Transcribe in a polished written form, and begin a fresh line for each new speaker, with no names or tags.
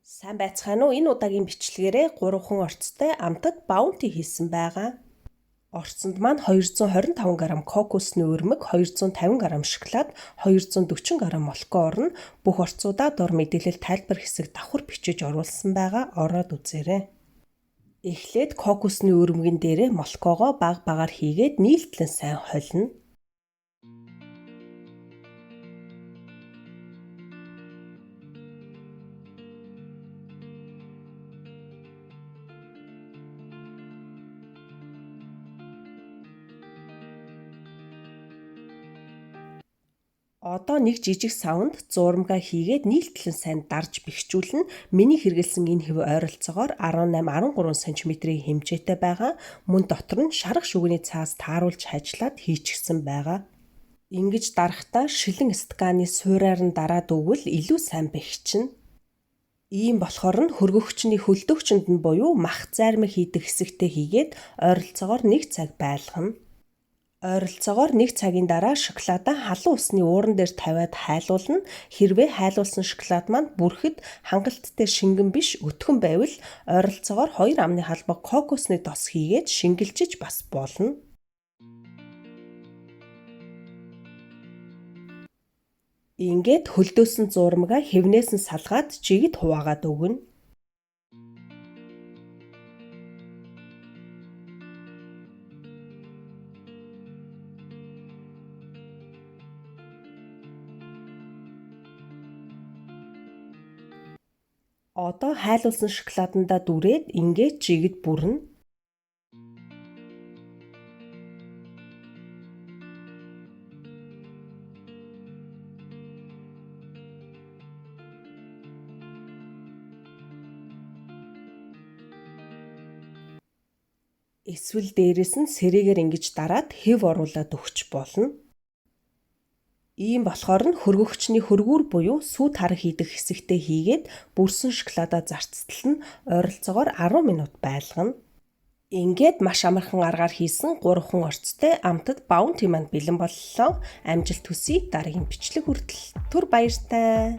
Сайн байцгаана уу? Энэ удаагийн бичлэгээрээ 3хан орцтой амтад баунти хийсэн байгаа. Орцонд маань 225 г кокосны өрмөг, 250 г шоколад, 240 г молоко орно. Бүх орцуудаа дор мэдээлэл тайлбар хэсэг давхар бичиж оруулсан байгаа. Ороод үзээрэй. Эхлээд кокосны өрмөгөн дээрээ молокогоо баг багаар хийгээд нийлтлэн сайн холино. Одоо нэг жижиг савнд зуурмгаа хийгээд нийлтлэн сайн дарж бэхжүүлнэ. Миний хэрэгэлсэн энэ хэв ойролцоогоор 18-13 см-ийн хэмжээтэй байгаа. Мөн дотор нь шарах шүгэний цаас тааруулж хажлаад хийчихсэн байгаа. Ингэж дарахдаа шилэн стаканы суураар нь дараад өгвөл илүү сайн бэхжинэ. Ийм болохоор нь хөргөгчний хөлдөгчөнд нь буюу мах зайрмаг хийдэг хэсэгтээ хийгээд ойролцоогоор 1 цаг байлгана. Ойролцоогоор 1 цагийн дараа шоколадаа халуун усны ууран дээр тавиад хайлуулна. Хэрвээ хайлуулсан шоколад маань бүрхэд хангалттай шингэн биш өтгөн байвал ойролцоогоор 2 амны халбаг кокосны дос хийгээд шингэлжиж бас болно. Ингээд хөлдөөсөн зуурмгаа хэвнээс нь салгаад жигд хуваагаад өгнө. Одоо хайлуулсан шоколадандаа дүрээд ингээд жигд бүрнэ. Эсвэл дээрэс нь сэрээгээр ингэж дараад хэв оруулаад өгч болно. Ийм болохоор нь хөргөгчний хөргүүр буюу сүү тар хийдэг хэсэгтээ хийгээд бүрсэн шоколадаа зарцтал нь ойролцоогоор 10 минут байлгана. Ингээд маш амархан аргаар хийсэн 3хан орцтой амтад баунти маань бэлэн боллоо. Амжилт хүсье. Дараагийн бичлэг хүртэл түр баяртай.